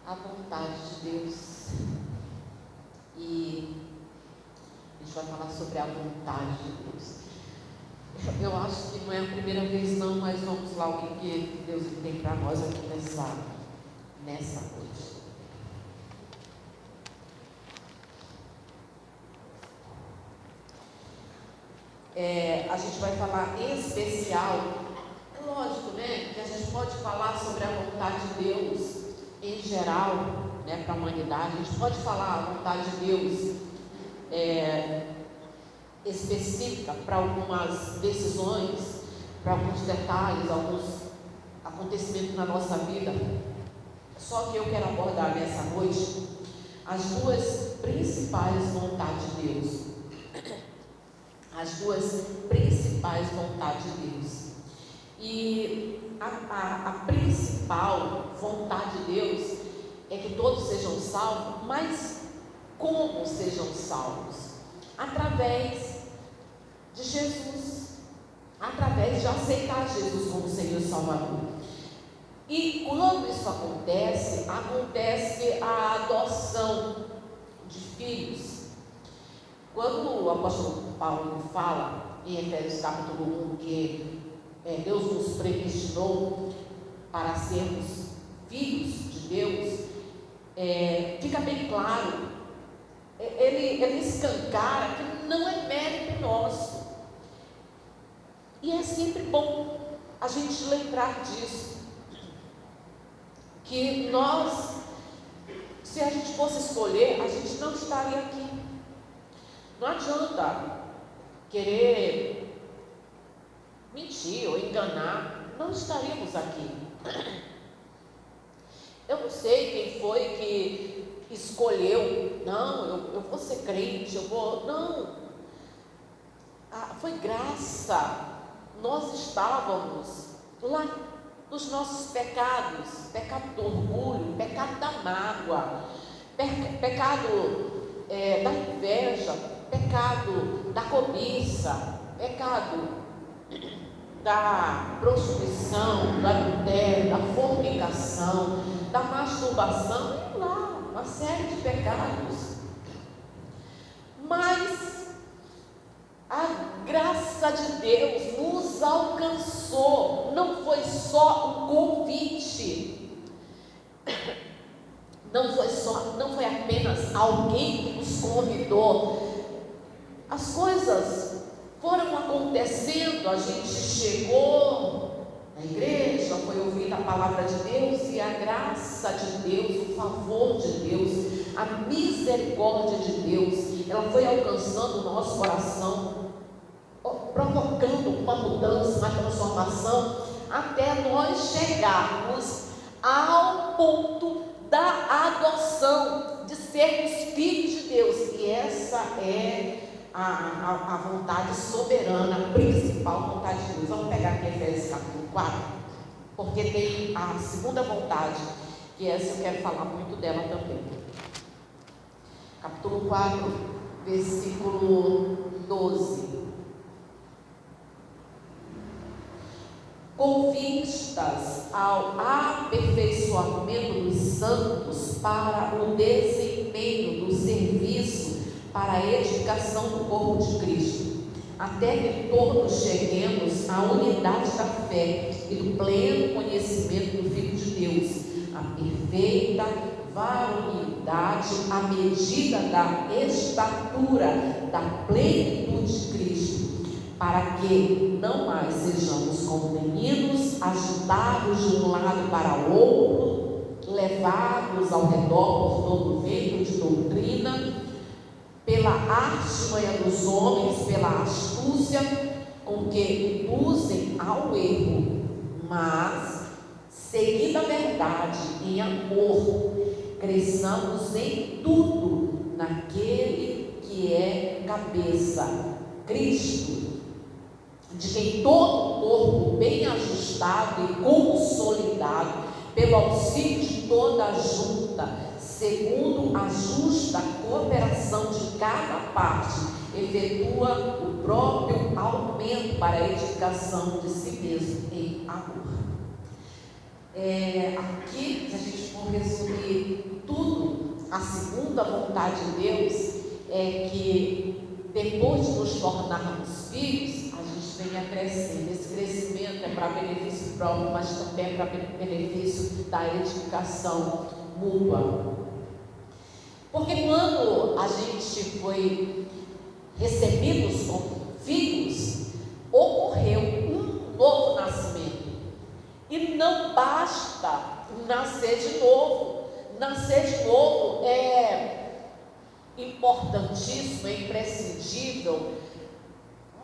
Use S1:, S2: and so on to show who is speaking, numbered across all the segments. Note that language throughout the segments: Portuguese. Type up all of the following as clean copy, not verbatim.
S1: a vontade de Deus. E a gente vai falar sobre a vontade de Deus. Eu acho que não é a primeira vez não, mas vamos lá, o que Deus tem para nós aqui nessa noite. A gente vai falar em especial, é lógico, né, que a gente pode falar sobre a vontade de Deus em geral, né, para a humanidade. A gente pode falar a vontade de Deus específica para algumas decisões, para alguns detalhes, alguns acontecimentos na nossa vida. Só que eu quero abordar nessa noite as duas principais vontades de Deus. As duas principais vontades de Deus. E a principal vontade de Deus é que todos sejam salvos, mas como sejam salvos? Através de Jesus, através de aceitar Jesus como Senhor e Salvador. E quando isso acontece a adoção de filhos. Quando o apóstolo Paulo fala em Efésios capítulo 1 que Deus nos predestinou para sermos filhos de Deus, fica bem claro, ele escancara que não é mérito nosso. E é sempre bom a gente lembrar disso, que nós, se a gente fosse escolher, a gente não estaria aqui. Não adianta querer mentir ou enganar, não estaríamos aqui. Eu não sei quem foi que escolheu, não, eu vou ser crente, não. Foi graça. Nós estávamos lá nos nossos pecados, pecado do orgulho, pecado da mágoa, pecado da inveja, pecado da cobiça, pecado da prostituição, do adultério, da fornicação, da masturbação, e lá, uma série de pecados. Mas a graça de Deus nos alcançou. Não foi só um convite, não foi apenas alguém que nos convidou. As coisas foram acontecendo, a gente chegou na igreja, foi ouvir a palavra de Deus, e a graça de Deus, o favor de Deus, a misericórdia de Deus, ela foi alcançando o nosso coração, provocando uma mudança, uma transformação, até nós chegarmos ao ponto da adoção, de sermos filhos de Deus. E essa é a vontade soberana, a principal vontade de Deus. Vamos pegar aqui Efésios capítulo 4, porque tem a segunda vontade, que essa eu quero falar muito dela também. Capítulo 4, versículo 12. Com vistas ao aperfeiçoamento dos santos para o desempenho do serviço para a edificação do corpo de Cristo, até que todos cheguemos à unidade da fé e do pleno conhecimento do Filho de Deus, a perfeita varonilidade, à medida da estatura da plenitude de Cristo, para que não mais sejamos como meninos, agitados de um lado para o outro, levados ao redor por todo vento de doutrina, pela artimanha dos homens, pela astúcia com que induzem ao erro, mas, seguindo a verdade em amor, cresçamos em tudo naquele que é cabeça, Cristo, de quem todo o corpo bem ajustado e consolidado pelo auxílio de toda a junta, segundo a justa cooperação de cada parte, efetua o próprio aumento para a edificação de si mesmo em amor. Aqui, se a gente for resumir tudo, a segunda vontade de Deus é que depois de nos tornarmos filhos, a gente venha crescendo. Esse crescimento é para benefício próprio, mas também é para benefício da edificação mútua. Porque quando a gente foi recebidos como filhos, ocorreu um novo nascimento. E não basta nascer de novo. Nascer de novo é importantíssimo, é imprescindível,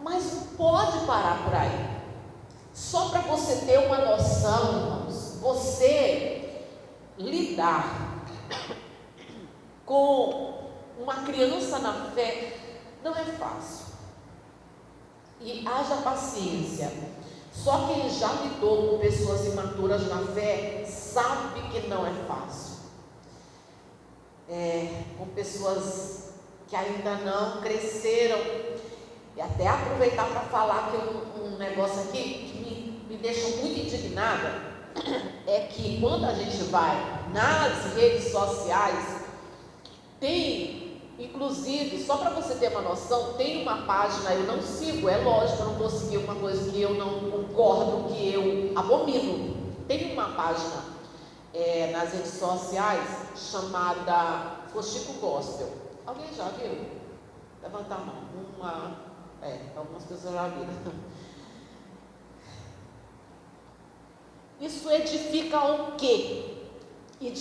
S1: mas não pode parar por aí. Só para você ter uma noção, irmãos, você lidar com uma criança na fé não é fácil. E haja paciência. Só quem já lidou com pessoas imaturas na fé sabe que não é fácil. Com pessoas que ainda não cresceram. E até aproveitar para falar que um negócio aqui que me deixa muito indignada é que quando a gente vai nas redes sociais, tem, inclusive, só para você ter uma noção, tem uma página, eu não sigo, é lógico, eu não vou seguir uma coisa que eu não concordo, que eu abomino. Tem uma página nas redes sociais chamada Fuxico Gospel. Alguém já viu? Levanta a mão. Algumas pessoas já viram. Isso edifica o quê? E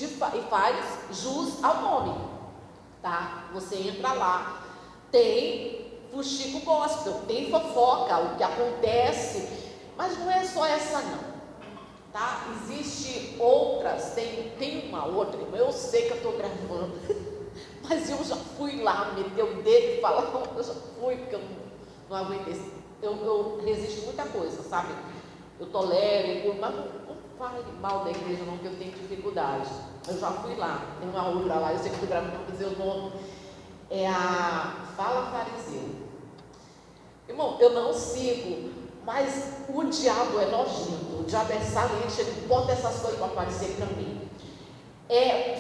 S1: faz jus ao nome, tá? Você entra lá, tem Fuxico Gospel, tem fofoca, o que acontece, mas não é só essa não. Tá? Existe outras, tem uma outra, eu sei que eu estou gravando, mas eu já fui lá, meter o dedo e falar, eu já fui, porque eu não aguentei. Eu resisto muita coisa, sabe? Eu tolero, mas não fale mal da igreja não, que eu tenho dificuldade. Eu já fui lá, tem uma outra lá, eu sei que estou gravando, não vou dizer o nome, é a Fala Fariseu. Irmão, eu não sigo, mas o diabo é nojento, o diabo é saliente, ele bota essas coisas para aparecer para mim.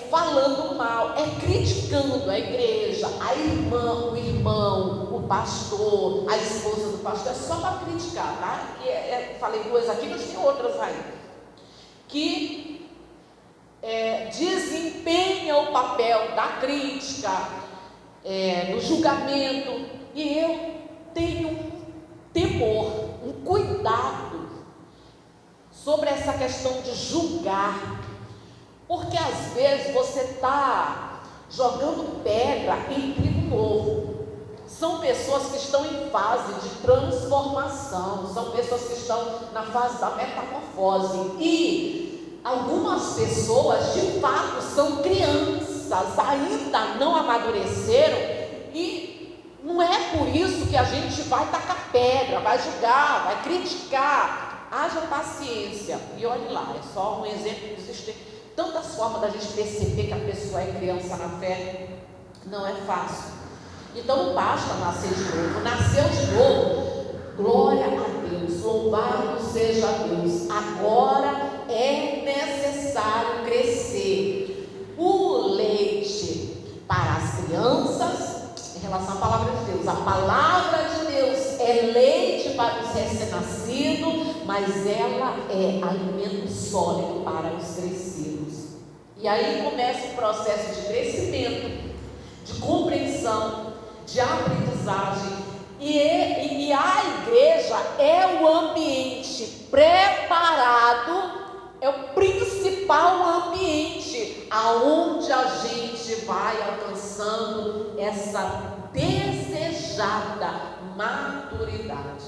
S1: Falando mal, criticando a igreja, a irmã, o irmão, o pastor, a esposa do pastor, é só para criticar, tá? Falei duas aqui, mas tem outras aí, que desempenha o papel da crítica, do julgamento, e eu tenho um temor, um cuidado sobre essa questão de julgar, porque às vezes você está jogando pedra em trigo novo. São pessoas que estão em fase de transformação, são pessoas que estão na fase da metamorfose, e algumas pessoas de fato são crianças, ainda não amadureceram, e não é por isso que a gente vai tacar pedra, vai julgar, vai criticar. Haja paciência. E olhe lá, é só um exemplo. Existem tantas formas da gente perceber que a pessoa é criança na fé. Não é fácil. Então não basta nascer de novo. Nasceu de novo, glória a Deus, louvado seja Deus. Agora é necessário crescer. O leite para as crianças, em relação à palavra de Deus, a palavra de Deus é leite para os recém-nascidos, mas ela é alimento sólido para os crescidos. E aí começa o processo de crescimento, de compreensão, de aprendizagem, e a igreja é o ambiente preparado, é o principal ambiente aonde a gente vai alcançando essa desejada maturidade,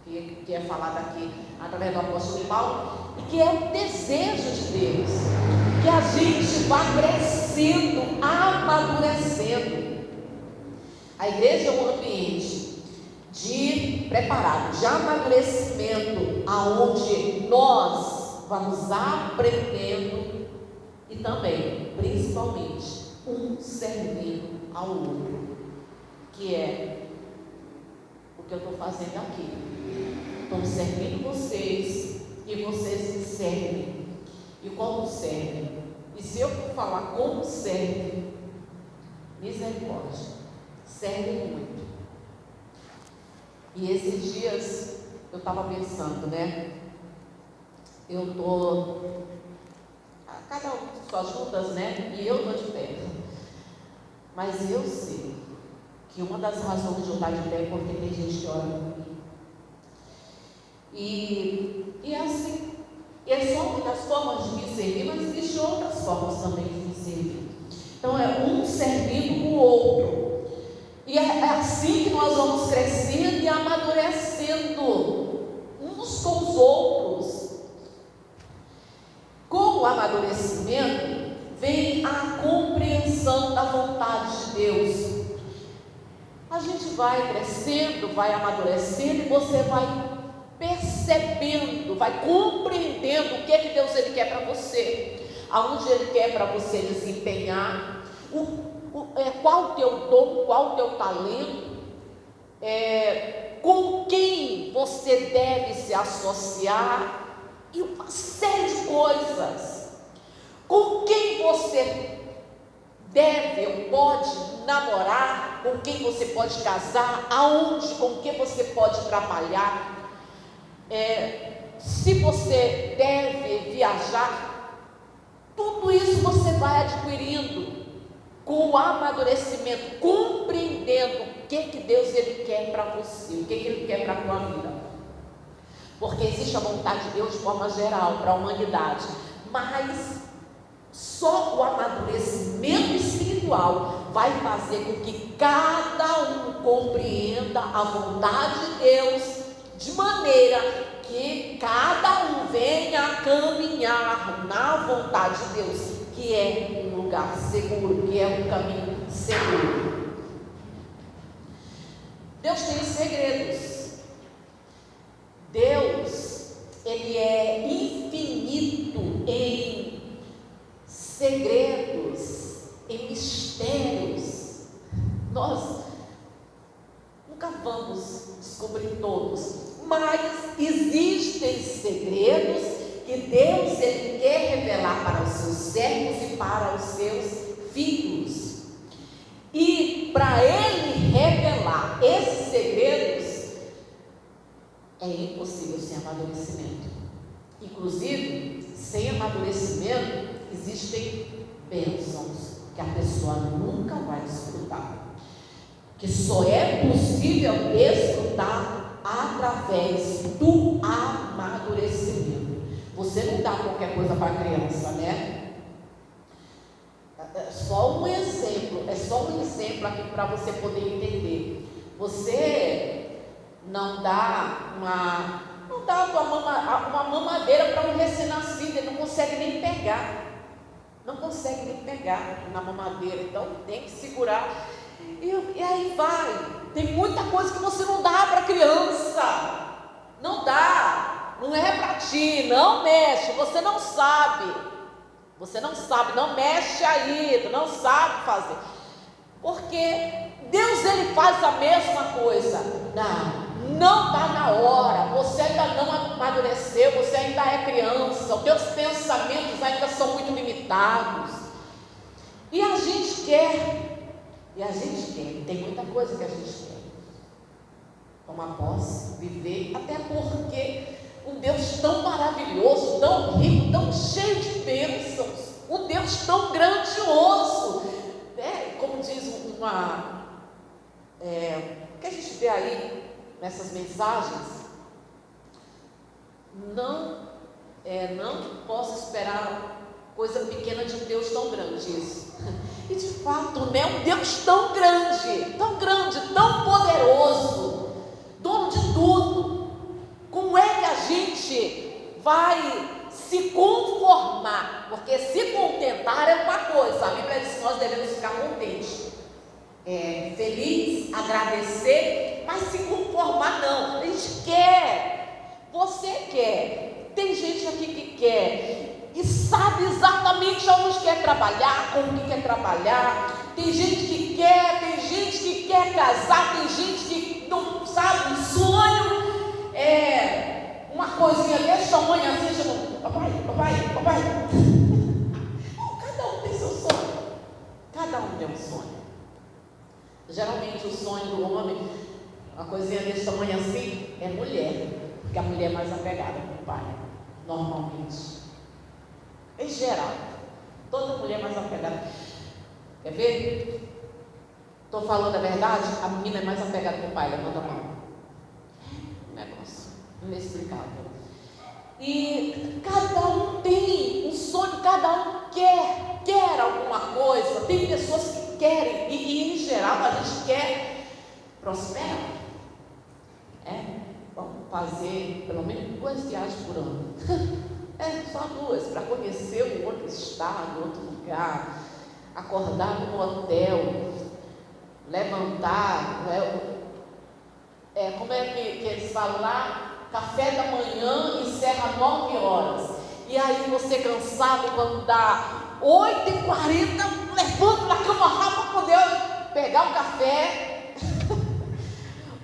S1: que é falada aqui através do apóstolo Paulo, e que é o desejo de Deus, que a gente vá crescendo, amadurecendo. A igreja é um ambiente de preparado, de amadurecimento, aonde nós vamos aprendendo e também, principalmente, um servindo ao outro, que é o que eu estou fazendo aqui. Estou servindo vocês e vocês me servem. E como servem? E se eu falar como serve, misericórdia, serve muito. E esses dias eu estava pensando, né? Eu estou, cada um com suas lutas, né? E eu estou de pé. Mas eu sei que uma das razões de eu estar de pé é porque tem gente que ora por mim. E é assim, e é só uma das formas de me servir, mas existem outras formas também de me servir. Então é um servindo o outro. E é assim que nós vamos crescendo e amadurecendo uns com os outros. Com o amadurecimento vem a compreensão da vontade de Deus. A gente vai crescendo, vai amadurecendo e você vai percebendo, vai compreendendo o que Deus ele quer para você, aonde Ele quer para você desempenhar, qual o teu dom, qual o teu talento, com quem você deve se associar, e uma série de coisas. Com quem você deve ou pode namorar, com quem você pode casar, aonde, com quem você pode trabalhar, se você deve viajar. Tudo isso você vai adquirindo com o amadurecimento, compreendendo o que Deus ele quer para você, o que Ele quer para a tua vida. Porque existe a vontade de Deus de forma geral para a humanidade, mas só o amadurecimento espiritual vai fazer com que cada um compreenda a vontade de Deus, de maneira que cada um venha a caminhar na vontade de Deus, que é um lugar seguro, que é um caminho seguro. Deus tem segredos. Deus, Ele é infinito em segredos, em mistérios. Nós nunca vamos descobrir todos, mas existem segredos que Deus ele quer revelar para os seus servos e para os seus filhos. E para Ele revelar esses segredos, é impossível sem amadurecimento. Inclusive, sem amadurecimento, existem bênçãos que a pessoa nunca vai desfrutar, que só é possível desfrutar através do amadurecimento. Você não dá qualquer coisa para a criança, né? É só um exemplo aqui para você poder entender. Você não dá uma mamadeira para um recém-nascido, ele não consegue nem pegar na mamadeira, então tem que segurar, e aí vai. Tem muita coisa que você não dá para a criança, não dá, não é para ti, não mexe, você não sabe, não mexe aí, tu não sabe fazer, porque Deus ele faz a mesma coisa. Não está na hora, você ainda não amadureceu, você ainda é criança, os teus pensamentos ainda são muito limitados, e a gente quer, tem muita coisa que a gente quer tomar posse, viver, até porque um Deus tão maravilhoso, tão rico, tão cheio de bênçãos, um Deus tão grandioso, né? Como diz que a gente vê aí nessas mensagens, não posso esperar coisa pequena de um Deus tão grande. Isso. E de fato, né, um Deus tão grande, tão poderoso, dono de tudo. Como é que a gente vai se conformar? Porque se contentar é uma coisa, a Bíblia diz que nós devemos ficar contentes, feliz, agradecer, mas se conformar não. A gente quer, você quer, tem gente aqui que quer e sabe exatamente aonde quer trabalhar, como que quer trabalhar. Tem gente que quer casar, tem gente que não sabe, um sonho, uma coisinha desse tamanho assim, chama papai. Cada um tem seu um sonho. Geralmente o sonho do homem, uma coisinha desse tamanho assim, é mulher, porque a mulher é mais apegada com o pai, normalmente. Em geral, toda mulher é mais apegada. Quer ver? Estou falando a verdade? A menina é mais apegada com o pai, levanta a mão. Um negócio inexplicável. E cada um tem um sonho, cada um quer alguma coisa. Tem pessoas que querem, e em geral a gente quer prosperar. Vamos fazer pelo menos 2 viagens por ano. Só 2, para conhecer um outro estado, outro lugar, acordar num hotel, levantar, como é que eles falam lá? Café da manhã encerra 9 horas. E aí você cansado, quando dá 8h40, levanta da cama rápido para poder pegar o café,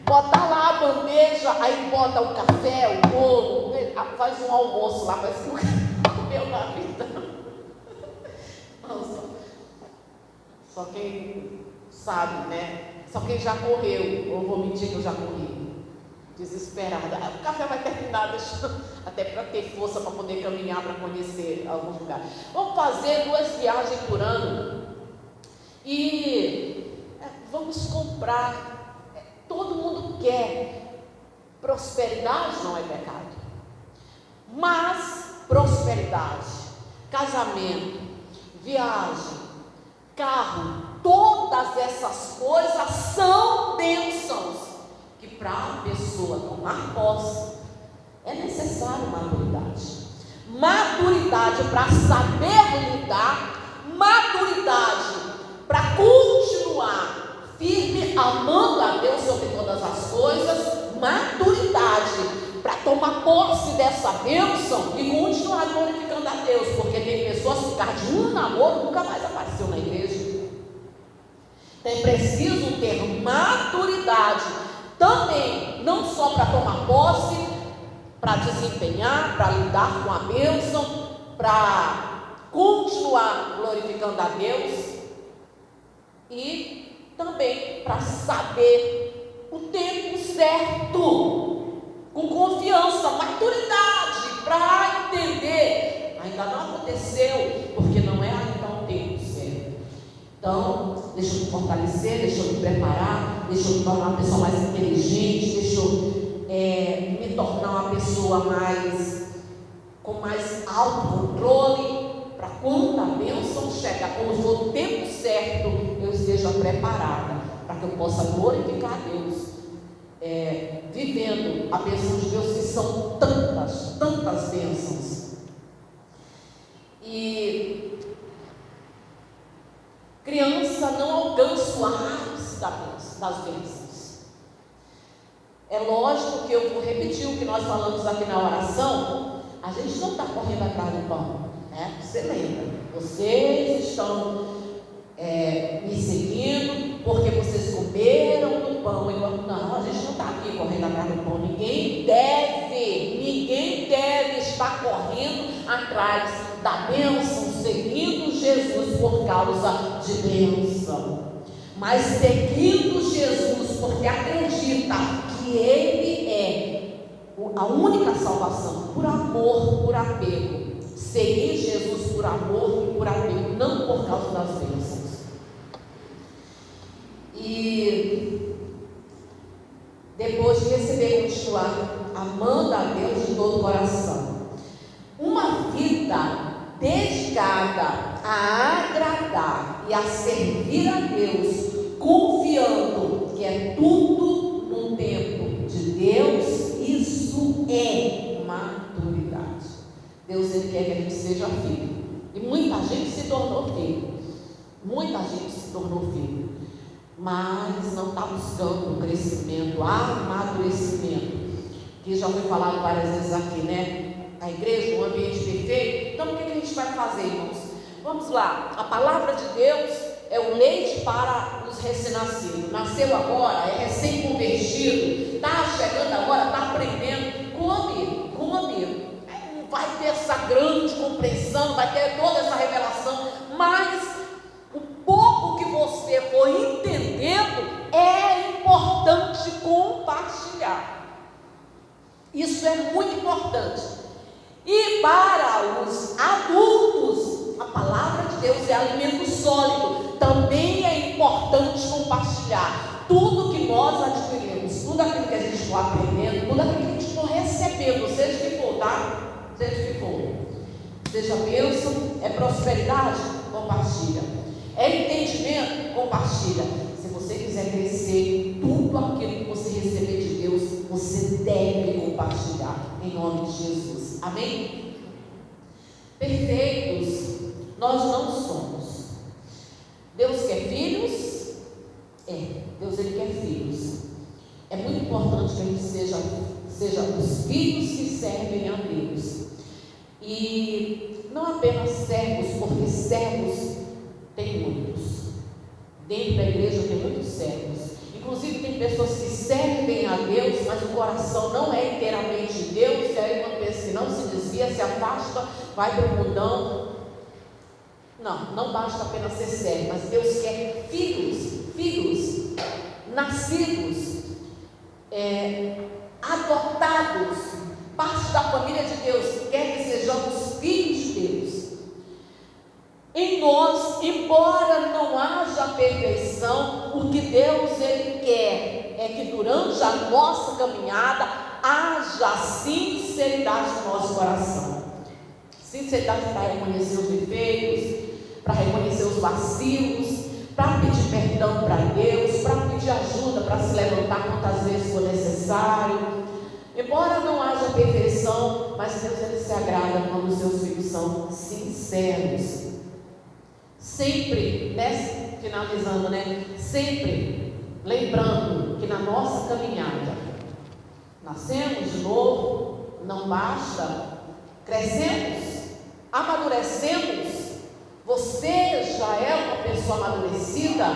S1: botar lá a bandeja, aí bota o café, o bolo, faz um almoço lá, parece que comeu na vida. Nossa. Só quem sabe, né? Só quem já correu, eu vou mentir que eu já corri. Desesperada. O café vai terminar, até para ter força para poder caminhar, para conhecer alguns lugares. Vamos fazer 2 viagens por ano e vamos comprar. Todo mundo quer. Prosperidade não é pecado, mas prosperidade, casamento, viagem, carro, todas essas coisas são bênçãos que para a pessoa tomar posse é necessário maturidade. Maturidade para saber lidar, maturidade para continuar firme, amando a Deus sobre todas as coisas, maturidade para tomar posse dessa bênção e continuar glorificando a Deus, porque tem pessoas que por causa de um namoro nunca mais apareceu na igreja. Então é preciso ter maturidade também, não só para tomar posse, para desempenhar, para lidar com a bênção, para continuar glorificando a Deus, e também para saber o tempo certo, com confiança, maturidade, para entender, ainda não aconteceu, porque não é ainda o tempo certo. Então, deixa eu me fortalecer, deixa eu me preparar, deixa eu me tornar uma pessoa mais inteligente, deixa eu me tornar uma pessoa com mais autocontrole, para quando a bênção chegar, quando for o tempo certo, eu esteja preparada, para que eu possa glorificar a Deus, vivendo a bênção de Deus, que são tantas bênçãos. E criança não alcança o ápice das bênçãos. É lógico que eu vou repetir o que nós falamos aqui na oração. A gente não está correndo atrás do pão, né? Você lembra? Vocês estão me seguindo porque vocês comeram do pão. Não, a gente não está aqui correndo atrás do pão. Ninguém deve estar correndo atrás da bênção, seguindo Jesus por causa de bênção, mas seguindo Jesus porque acredita que Ele é a única salvação, por amor, por apego. Seguir Jesus por amor e por apego, não por causa das bênçãos. E depois de receber, continuar amando a Deus de todo o coração. Uma vida dedicada a agradar e a servir a Deus, confiando que é tudo no tempo de Deus, isso é maturidade. Deus, Ele quer que a gente seja filho, e muita gente se tornou filho, mas não está buscando o crescimento, amadurecimento, que já foi falado várias vezes aqui, né? A igreja, um ambiente perfeito. Então o que a gente vai fazer, irmãos? Vamos lá, a palavra de Deus é o leite para os recém-nascidos. Nasceu agora, é recém-convertido, está chegando agora, está aprendendo, come. Não vai ter essa grande compreensão, vai ter toda essa revelação, mas o pouco que você Isso é muito importante. E para os adultos, a palavra de Deus é alimento sólido. Também é importante compartilhar tudo que nós adquirimos, tudo aquilo que a gente for aprendendo, tudo aquilo que a gente for recebendo, seja o que for, tá? Seja o que for. Seja bênção, é prosperidade, compartilha. É entendimento, compartilha. Se você quiser crescer, tudo aquilo que você receber de Deus, você deve compartilhar, em nome de Jesus. Amém? Perfeitos nós não somos. Deus quer filhos? Deus ele quer filhos. É muito importante que a gente seja os filhos que servem a Deus. E não apenas servos, porque servos tem muitos. Dentro da igreja tem muitos servos. Inclusive tem pessoas que servem a Deus, mas o coração não é inteiramente de Deus. E aí uma pessoa que não se desvia, se afasta, vai para o mundão. Não basta apenas ser servo, mas Deus quer filhos nascidos, adotados, parte da família de Deus. Quer que sejamos filhos de Deus. Em nós, embora não haja perfeição, o que Deus ele quer é que durante a nossa caminhada haja sinceridade no nosso coração. Sinceridade para reconhecer os defeitos, para reconhecer os vacilos, para pedir perdão para Deus, para pedir ajuda, para se levantar quantas vezes for necessário. Embora não haja perfeição, mas Deus ele se agrada quando os seus filhos são sinceros. Sempre, finalizando, sempre lembrando que na nossa caminhada, nascemos de novo, não basta, crescemos, amadurecemos. Você já é uma pessoa amadurecida.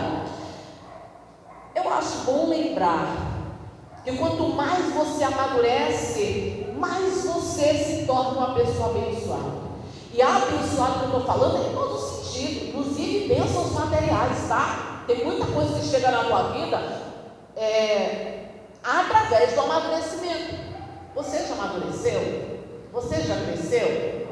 S1: Eu acho bom lembrar que quanto mais você amadurece, mais você se torna uma pessoa abençoada. E a abençoada que eu estou falando é em todo sentido, inclusive bênçãos materiais, tá? Tem muita coisa que chega na tua vida através do amadurecimento. Você já amadureceu? Você já cresceu?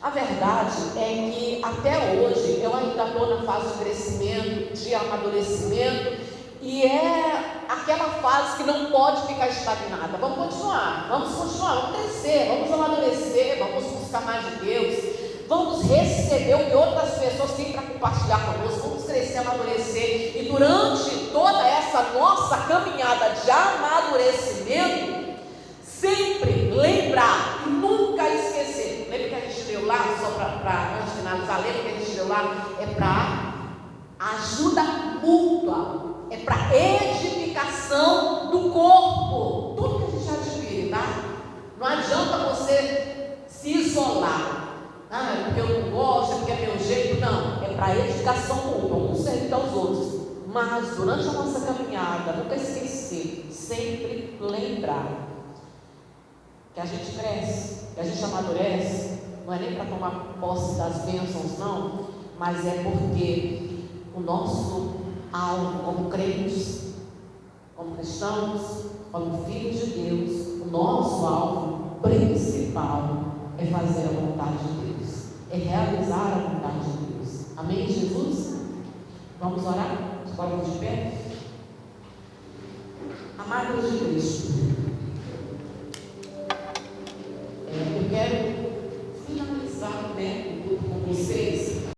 S1: A verdade é que até hoje eu ainda estou na fase de crescimento, de amadurecimento, e é aquela fase que não pode ficar estagnada. Vamos continuar, vamos crescer, vamos amadurecer, vamos buscar mais de Deus, vamos receber o que outras pessoas têm para compartilhar conosco, vamos crescer, amadurecer, e durante toda essa nossa caminhada de amadurecimento, sempre lembrar e nunca esquecer. Lembra que a gente leu lá, só para antes de finalizar, lembra que a gente leu lá? É para ajuda mútua, é para edificação do corpo. Tudo que a gente adquire, tá? Não adianta você se isolar. Porque eu não gosto, porque é meu jeito. Não, é para edificação mútua, uns servem aos outros. Mas durante a nossa caminhada, nunca esquecer, sempre lembrar que a gente cresce, que a gente amadurece. Não é nem para tomar posse das bênçãos, não, mas é porque o nosso alvo como crentes, como cristãos, como filhos de Deus, o nosso alvo principal é fazer a vontade de Deus, é realizar a vontade de Deus. Amém, Jesus? Vamos orar? Vamos de pé? Amados de Cristo, eu quero finalizar o culto com você